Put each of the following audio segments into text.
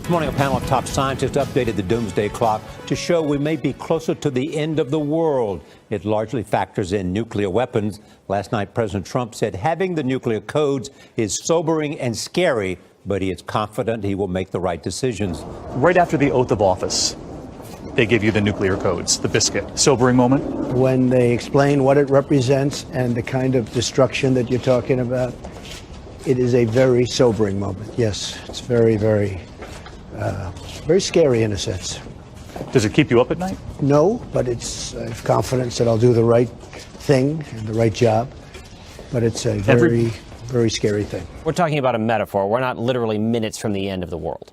This morning, a panel of top scientists updated the doomsday clock to show we may be closer to the end of the world. It largely factors in nuclear weapons. Last night, President Trump said having the nuclear codes is sobering and scary, but he is confident he will make the right decisions. Right after the oath of office, they give you the nuclear codes, the biscuit. Sobering moment? When they explain what it represents and the kind of destruction that you're talking about, it is a very sobering moment. Yes, it's very, very scary in a sense. Does it keep you up at night? No, but I have confidence that I'll do the right thing and the right job. But it's a very, very scary thing. We're talking about a metaphor. We're not literally minutes from the end of the world.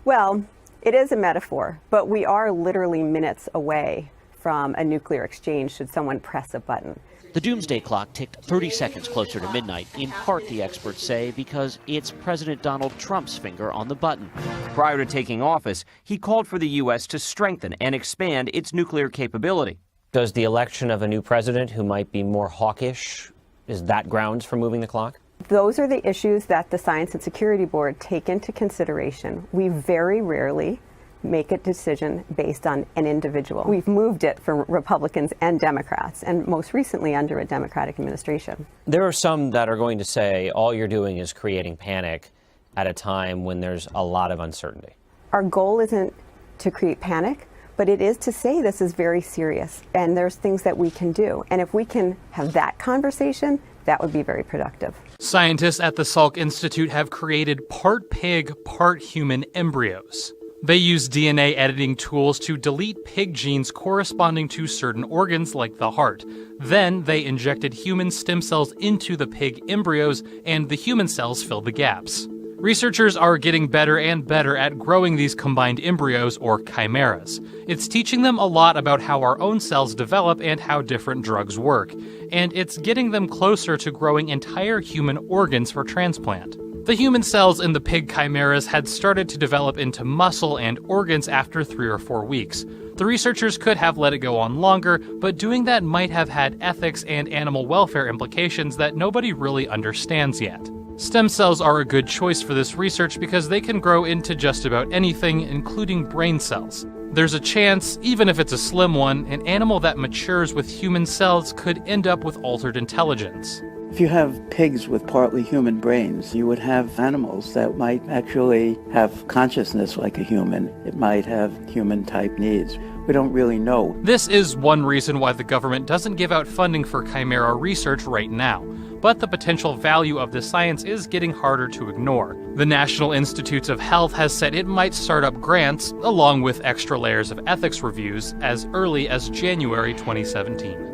Well, it is a metaphor, but we are literally minutes away from a nuclear exchange should someone press a button. The doomsday clock ticked 30 seconds closer to midnight, in part, the experts say, because it's President Donald Trump's finger on the button. Prior to taking office, he called for the U.S. to strengthen and expand its nuclear capability. Does the election of a new president who might be more hawkish, is that grounds for moving the clock? Those are the issues that the Science and Security Board take into consideration. We very rarely make a decision based on an individual. We've moved it for Republicans and Democrats, and most recently under a Democratic administration. There are some that are going to say all you're doing is creating panic at a time when there's a lot of uncertainty. Our goal isn't to create panic, but it is to say this is very serious, and there's things that we can do. And if we can have that conversation, that would be very productive. Scientists at the Salk Institute have created part pig, part human embryos. They use DNA editing tools to delete pig genes corresponding to certain organs like the heart. Then they injected human stem cells into the pig embryos, and the human cells fill the gaps. Researchers are getting better and better at growing these combined embryos, or chimeras. It's teaching them a lot about how our own cells develop and how different drugs work. And it's getting them closer to growing entire human organs for transplant. The human cells in the pig chimeras had started to develop into muscle and organs after 3 or 4 weeks. The researchers could have let it go on longer, but doing that might have had ethics and animal welfare implications that nobody really understands yet. Stem cells are a good choice for this research because they can grow into just about anything, including brain cells. There's a chance, even if it's a slim one, an animal that matures with human cells could end up with altered intelligence. If you have pigs with partly human brains, you would have animals that might actually have consciousness like a human. It might have human-type needs. We don't really know. This is one reason why the government doesn't give out funding for chimera research right now. But the potential value of the science is getting harder to ignore. The National Institutes of Health has said it might start up grants, along with extra layers of ethics reviews, as early as January 2017.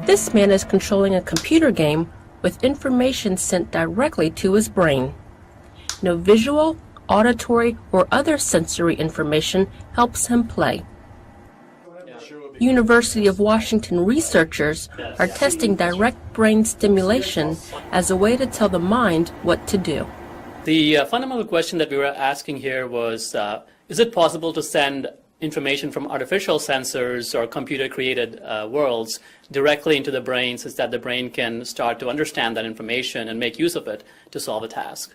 This man is controlling a computer game with information sent directly to his brain. No visual, auditory, or other sensory information helps him play. University of Washington researchers are testing direct brain stimulation as a way to tell the mind what to do. The fundamental question that we were asking here was, is it possible to send information from artificial sensors or computer-created worlds directly into the brain such that the brain can start to understand that information and make use of it to solve a task?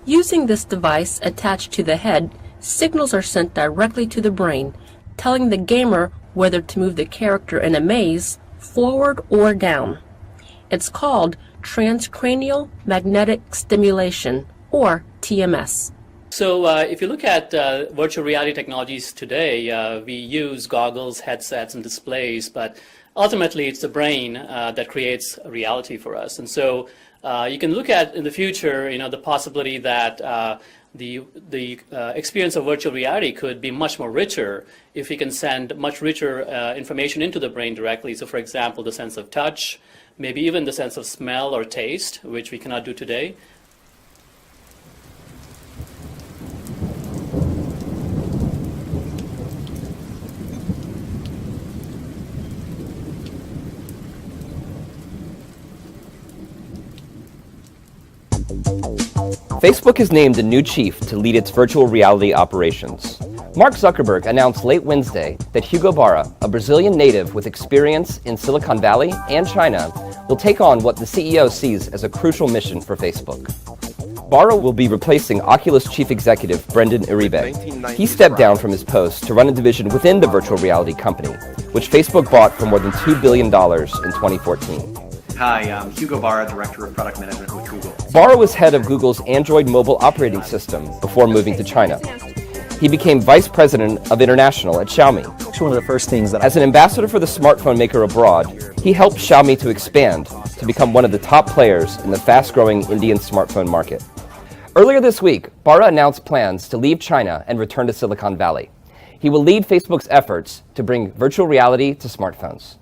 Using this device attached to the head, signals are sent directly to the brain, telling the gamer whether to move the character in a maze forward or down. It's called transcranial magnetic stimulation, or TMS. So if you look at virtual reality technologies today, we use goggles, headsets, and displays, but ultimately it's the brain that creates reality for us. And so you can look at in the future, the possibility that the experience of virtual reality could be much more richer if we can send much richer information into the brain directly. So for example, the sense of touch, maybe even the sense of smell or taste, which we cannot do today. Facebook has named a new chief to lead its virtual reality operations. Mark Zuckerberg announced late Wednesday that Hugo Barra, a Brazilian native with experience in Silicon Valley and China, will take on what the CEO sees as a crucial mission for Facebook. Barra will be replacing Oculus chief executive Brendan Iribe. He stepped down from his post to run a division within the virtual reality company, which Facebook bought for more than $2 billion in 2014. Hi, I'm Hugo Barra, Director of Product Management with Google. Barra was head of Google's Android mobile operating system before moving to China. He became Vice President of International at Xiaomi. One of the first things that As an ambassador for the smartphone maker abroad, he helped Xiaomi to expand to become one of the top players in the fast-growing Indian smartphone market. Earlier this week, Barra announced plans to leave China and return to Silicon Valley. He will lead Facebook's efforts to bring virtual reality to smartphones.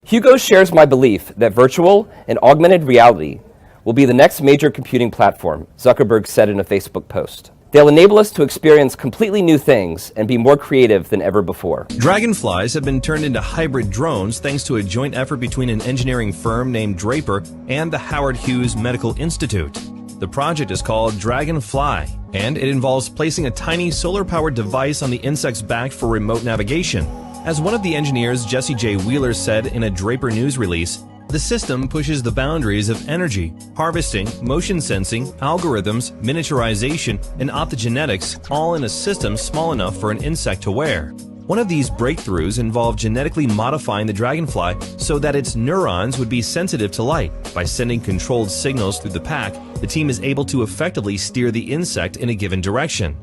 Hugo shares my belief that virtual and augmented reality will be the next major computing platform, Zuckerberg said in a Facebook post. They'll enable us to experience completely new things and be more creative than ever before. Dragonflies have been turned into hybrid drones thanks to a joint effort between an engineering firm named Draper and the Howard Hughes Medical Institute. The project is called Dragonfly, and it involves placing a tiny solar-powered device on the insect's back for remote navigation. As one of the engineers, Jesse J. Wheeler, said in a Draper news release, the system pushes the boundaries of energy, harvesting, motion sensing, algorithms, miniaturization, and optogenetics, all in a system small enough for an insect to wear. One of these breakthroughs involved genetically modifying the dragonfly so that its neurons would be sensitive to light. By sending controlled signals through the pack, the team is able to effectively steer the insect in a given direction.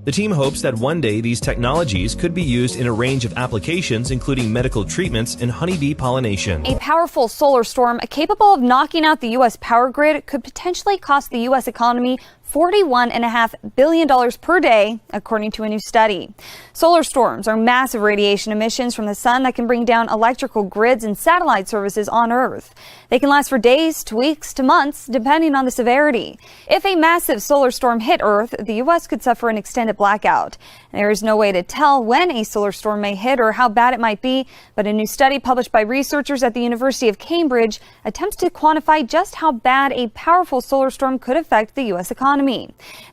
The team hopes that one day these technologies could be used in a range of applications, including medical treatments and honeybee pollination. A powerful solar storm capable of knocking out the U.S. power grid could potentially cost the U.S. economy $41.5 billion per day, according to a new study. Solar storms are massive radiation emissions from the sun that can bring down electrical grids and satellite services on Earth. They can last for days to weeks to months, depending on the severity. If a massive solar storm hit Earth, the U.S. could suffer an extended blackout. There is no way to tell when a solar storm may hit or how bad it might be, but a new study published by researchers at the University of Cambridge attempts to quantify just how bad a powerful solar storm could affect the U.S. economy.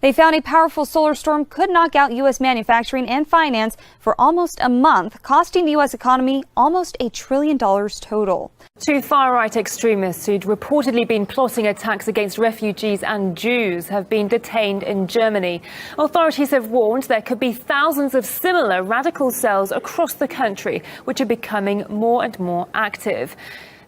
They found a powerful solar storm could knock out U.S. manufacturing and finance for almost a month, costing the U.S. economy almost $1 trillion total. Two far-right extremists who'd reportedly been plotting attacks against refugees and Jews have been detained in Germany. Authorities have warned there could be thousands of similar radical cells across the country, which are becoming more and more active.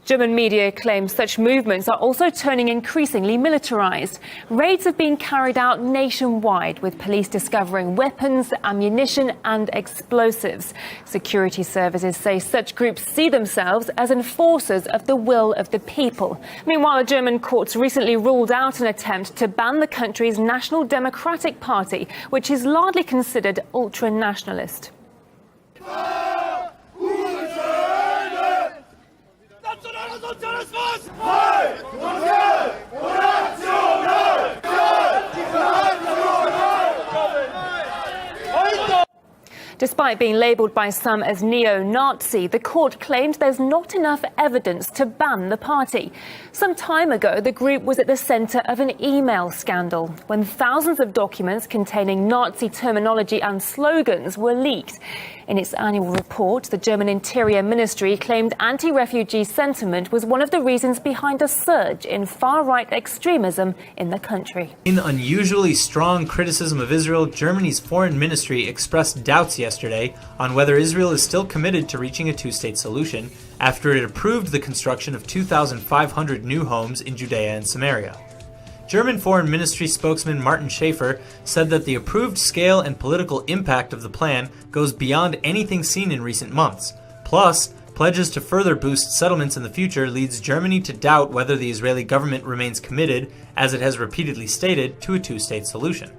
German media claims such movements are also turning increasingly militarized. Raids have been carried out nationwide, with police discovering weapons, ammunition and explosives. Security services say such groups see themselves as enforcers of the will of the people. Meanwhile, German courts recently ruled out an attempt to ban the country's National Democratic Party, which is largely considered ultra-nationalist. Despite being labelled by some as neo-Nazi, the court claimed there's not enough evidence to ban the party. Some time ago, the group was at the centre of an email scandal when thousands of documents containing Nazi terminology and slogans were leaked. In its annual report, the German Interior Ministry claimed anti-refugee sentiment was one of the reasons behind a surge in far-right extremism in the country. In unusually strong criticism of Israel, Germany's foreign ministry expressed doubts yesterday on whether Israel is still committed to reaching a two-state solution after it approved the construction of 2,500 new homes in Judea and Samaria. German Foreign Ministry spokesman Martin Schäfer said that the approved scale and political impact of the plan goes beyond anything seen in recent months. Plus, pledges to further boost settlements in the future leads Germany to doubt whether the Israeli government remains committed, as it has repeatedly stated, to a two-state solution.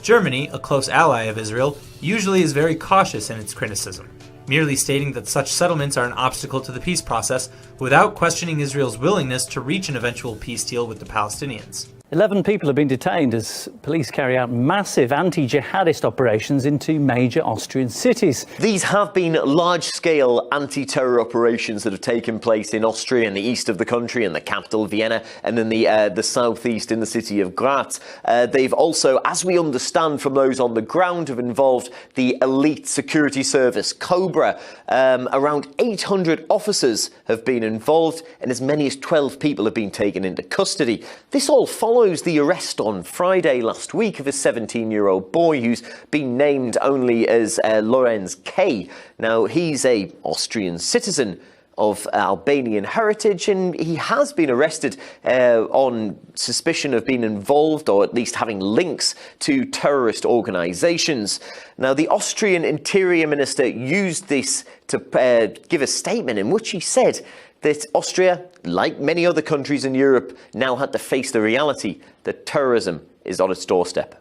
Germany, a close ally of Israel, usually is very cautious in its criticism, merely stating that such settlements are an obstacle to the peace process without questioning Israel's willingness to reach an eventual peace deal with the Palestinians. 11 people have been detained as police carry out massive anti-jihadist operations into major Austrian cities. These have been large-scale anti-terror operations that have taken place in Austria, in the east of the country, in the capital Vienna, and in the southeast in the city of Graz. They've also, as we understand from those on the ground, have involved the elite security service, Cobra. Around 800 officers have been involved, and as many as 12 people have been taken into custody. This all follows the arrest on Friday last week of a 17-year-old boy who's been named only as Lorenz K. Now, he's an Austrian citizen of Albanian heritage, and he has been arrested on suspicion of being involved, or at least having links to terrorist organisations. Now, the Austrian Interior Minister used this to give a statement in which he said that Austria, like many other countries in Europe, now had to face the reality that terrorism is on its doorstep.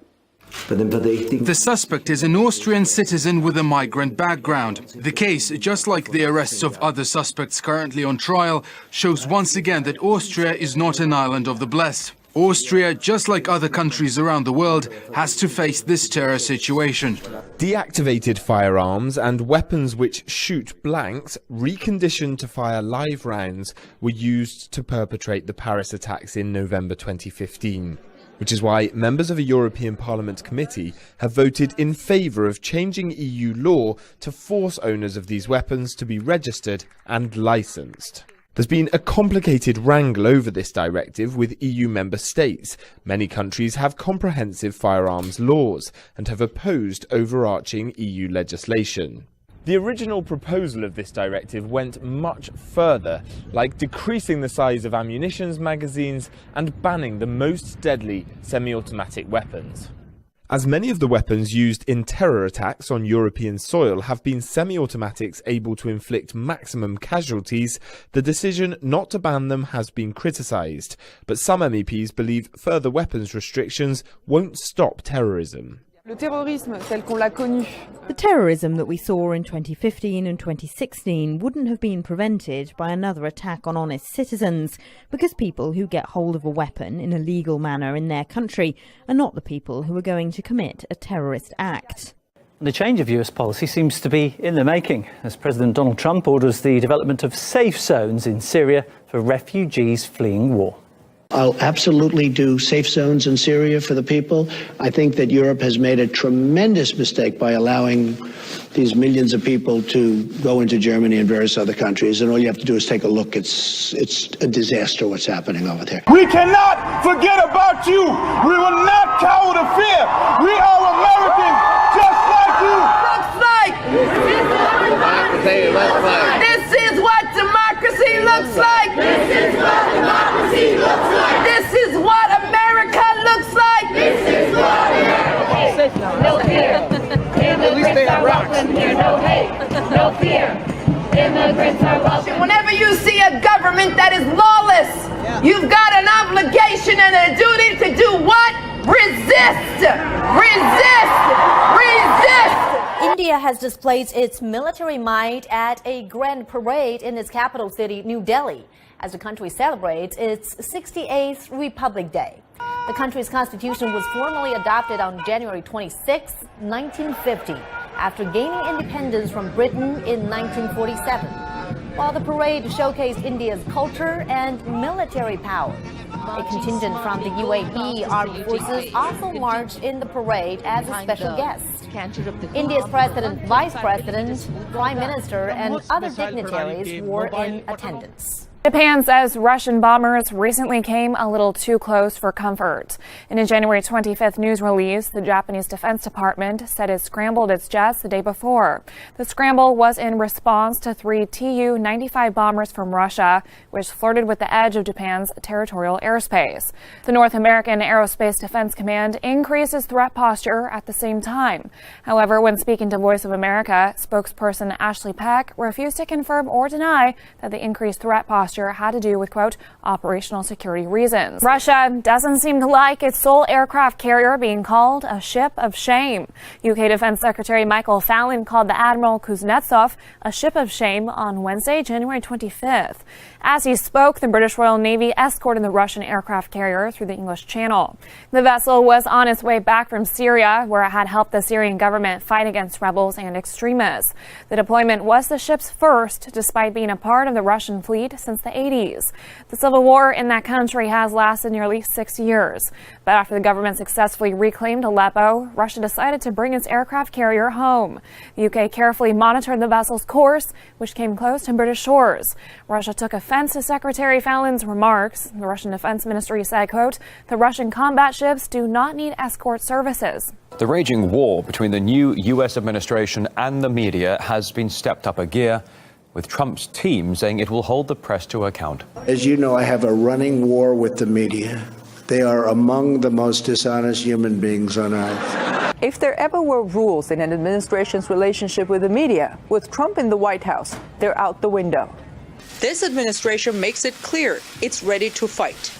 The suspect is an Austrian citizen with a migrant background. The case, just like the arrests of other suspects currently on trial, shows once again that Austria is not an island of the blessed. Austria, just like other countries around the world, has to face this terror situation. Deactivated firearms and weapons which shoot blanks, reconditioned to fire live rounds, were used to perpetrate the Paris attacks in November 2015. Which is why members of a European Parliament committee have voted in favour of changing EU law to force owners of these weapons to be registered and licensed. There's been a complicated wrangle over this directive with EU member states. Many countries have comprehensive firearms laws and have opposed overarching EU legislation. The original proposal of this directive went much further, like decreasing the size of ammunition magazines and banning the most deadly semi-automatic weapons. As many of the weapons used in terror attacks on European soil have been semi-automatics able to inflict maximum casualties, the decision not to ban them has been criticised. But some MEPs believe further weapons restrictions won't stop terrorism. The terrorism that we saw in 2015 and 2016 wouldn't have been prevented by another attack on honest citizens, because people who get hold of a weapon in a legal manner in their country are not the people who are going to commit a terrorist act. The change of US policy seems to be in the making, as President Donald Trump orders the development of safe zones in Syria for refugees fleeing war. I'll absolutely do safe zones in Syria for the people. I think that Europe has made a tremendous mistake by allowing these millions of people to go into Germany and various other countries. And all you have to do is take a look. It's a disaster what's happening over there. We cannot forget about you. We will not cower to fear. We are Americans just like you. This is what democracy looks like. This is what democracy looks like. This is what America looks like. This is what America looks like. No fear. Immigrants are welcome here. No hate. No fear. Immigrants are welcome. Whenever you see a government that is lawless, you've got an obligation and a duty to do what? Resist. Resist. Resist. India has displayed its military might at a grand parade in its capital city, New Delhi, as the country celebrates its 68th Republic Day. The country's constitution was formally adopted on January 26, 1950, after gaining independence from Britain in 1947. While the parade showcased India's culture and military power. A contingent from the UAE Armed Forces also marched in the parade as a special guest. India's president, vice president, prime minister, and other dignitaries were in attendance. Japan says Russian bombers recently came a little too close for comfort. In a January 25th news release, the Japanese Defense Department said it scrambled its jets the day before. The scramble was in response to 3 Tu-95 bombers from Russia, which flirted with the edge of Japan's territorial airspace. The North American Aerospace Defense Command increased its threat posture at the same time. However, when speaking to Voice of America, spokesperson Ashley Peck refused to confirm or deny that the increased threat posture last year had to do with, quote, operational security reasons. Russia doesn't seem to like its sole aircraft carrier being called a ship of shame. UK Defense Secretary Michael Fallon called the Admiral Kuznetsov a ship of shame on Wednesday, January 25th. As he spoke, the British Royal Navy escorted the Russian aircraft carrier through the English Channel. The vessel was on its way back from Syria, where it had helped the Syrian government fight against rebels and extremists. The deployment was the ship's first, despite being a part of the Russian fleet since the 80s. The civil war in that country has lasted nearly 6 years. But after the government successfully reclaimed Aleppo, Russia decided to bring its aircraft carrier home. The UK carefully monitored the vessel's course, which came close to British shores. Russia took offense to Secretary Fallon's remarks. The Russian Defense Ministry said, quote, the Russian combat ships do not need escort services. The raging war between the new U.S. administration and the media has been stepped up a gear, with Trump's team saying it will hold the press to account. As you know, I have a running war with the media. They are among the most dishonest human beings on earth. If there ever were rules in an administration's relationship with the media, with Trump in the White House, they're out the window. This administration makes it clear it's ready to fight.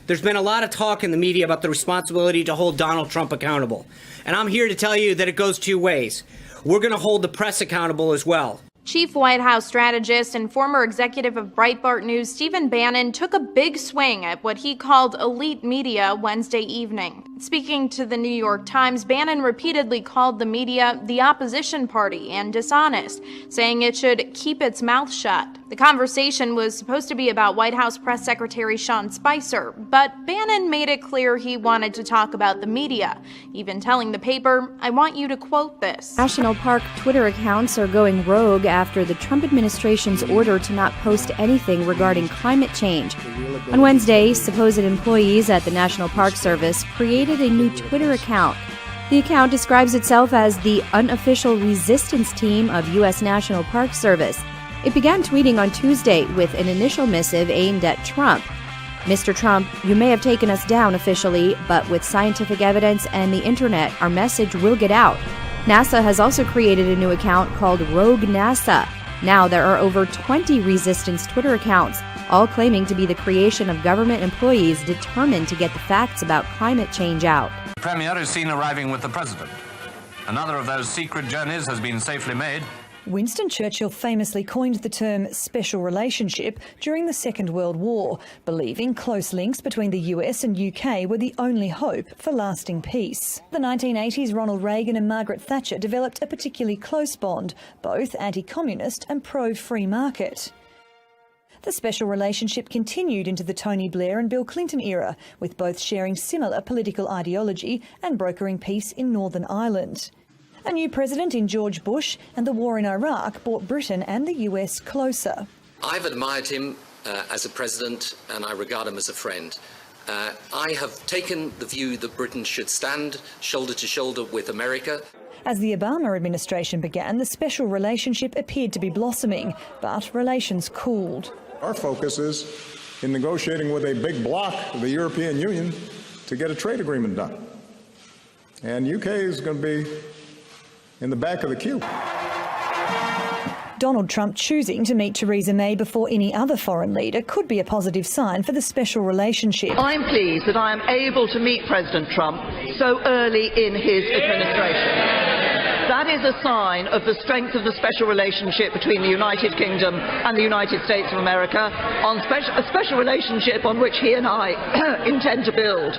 There's been a lot of talk in the media about the responsibility to hold Donald Trump accountable. And I'm here to tell you that it goes two ways. We're going to hold the press accountable as well. Chief White House strategist and former executive of Breitbart News, Stephen Bannon, took a big swing at what he called elite media Wednesday evening. Speaking to the New York Times, Bannon repeatedly called the media the opposition party and dishonest, saying it should keep its mouth shut. The conversation was supposed to be about White House Press Secretary Sean Spicer, but Bannon made it clear he wanted to talk about the media, even telling the paper, I want you to quote this. National Park Twitter accounts are going rogue after the Trump administration's order to not post anything regarding climate change. On Wednesday, supposed employees at the National Park Service created a new Twitter account. The account describes itself as the unofficial resistance team of U.S. National Park Service. It began tweeting on Tuesday with an initial missive aimed at Trump. Mr. Trump, you may have taken us down officially, but with scientific evidence and the internet, our message will get out. NASA has also created a new account called Rogue NASA. Now there are over 20 resistance Twitter accounts, all claiming to be the creation of government employees determined to get the facts about climate change out. The Premier is seen arriving with the President. Another of those secret journeys has been safely made. Winston Churchill famously coined the term special relationship during the Second World War, believing close links between the US and UK were the only hope for lasting peace. The 1980s, Ronald Reagan and Margaret Thatcher developed a particularly close bond, both anti-communist and pro-free market. The special relationship continued into the Tony Blair and Bill Clinton era, with both sharing similar political ideology and brokering peace in Northern Ireland. A new president in George Bush and the war in Iraq brought Britain and the US closer. I've admired him as a president, and I regard him as a friend. I have taken the view that Britain should stand shoulder to shoulder with America. As the Obama administration began, the special relationship appeared to be blossoming, but relations cooled. Our focus is in negotiating with a big bloc, the European Union, to get a trade agreement done. And UK is going to be in the back of the queue. Donald Trump choosing to meet Theresa May before any other foreign leader could be a positive sign for the special relationship. I'm pleased that I am able to meet President Trump so early in his administration. That is a sign of the strength of the special relationship between the United Kingdom and the United States of America, a special relationship on which he and I intend to build.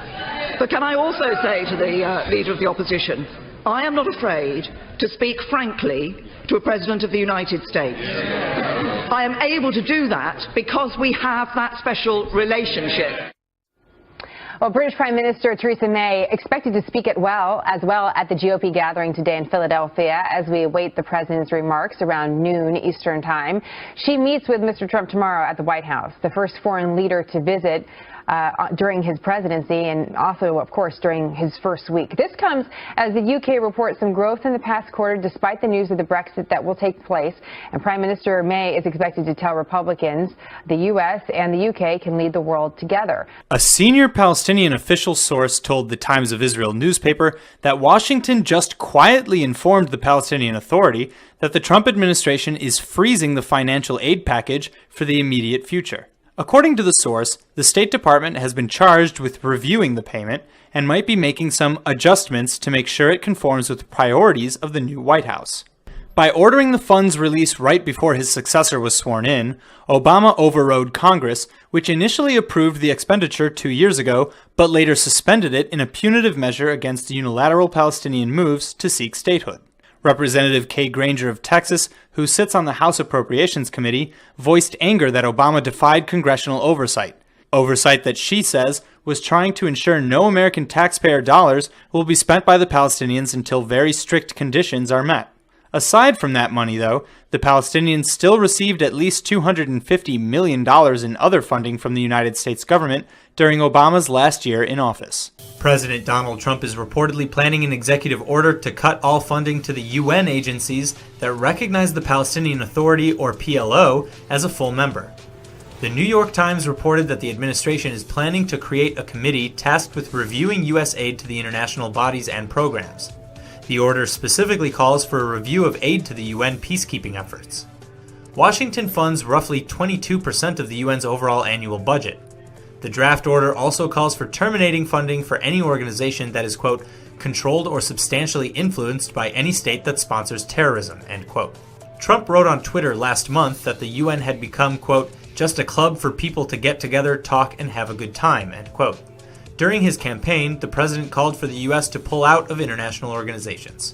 But can I also say to the Leader of the Opposition, I am not afraid to speak frankly to a President of the United States. I am able to do that because we have that special relationship. Well, British Prime Minister Theresa May expected to speak as well at the GOP gathering today in Philadelphia as we await the president's remarks around noon Eastern time. She meets with Mr. Trump tomorrow at the White House, the first foreign leader to visit during his presidency and also, of course, during his first week. This comes as the UK reports some growth in the past quarter despite the news of the Brexit that will take place. And Prime Minister May is expected to tell Republicans the US and the UK can lead the world together. A senior Palestinian official source told the Times of Israel newspaper that Washington just quietly informed the Palestinian Authority that the Trump administration is freezing the financial aid package for the immediate future. According to the source, the State Department has been charged with reviewing the payment and might be making some adjustments to make sure it conforms with the priorities of the new White House. By ordering the funds released right before his successor was sworn in, Obama overrode Congress, which initially approved the expenditure 2 years ago, but later suspended it in a punitive measure against unilateral Palestinian moves to seek statehood. Representative Kay Granger of Texas, who sits on the House Appropriations Committee, voiced anger that Obama defied congressional oversight. Oversight that she says was trying to ensure no American taxpayer dollars will be spent by the Palestinians until very strict conditions are met. Aside from that money, though, the Palestinians still received at least $250 million in other funding from the United States government during Obama's last year in office. President Donald Trump is reportedly planning an executive order to cut all funding to the UN agencies that recognize the Palestinian Authority, or PLO, as a full member. The New York Times reported that the administration is planning to create a committee tasked with reviewing U.S. aid to the international bodies and programs. The order specifically calls for a review of aid to the UN peacekeeping efforts. Washington funds roughly 22% of the UN's overall annual budget. The draft order also calls for terminating funding for any organization that is, quote, controlled or substantially influenced by any state that sponsors terrorism, end quote. Trump wrote on Twitter last month that the UN had become, quote, just a club for people to get together, talk, and have a good time, end quote. During his campaign, the president called for the U.S. to pull out of international organizations.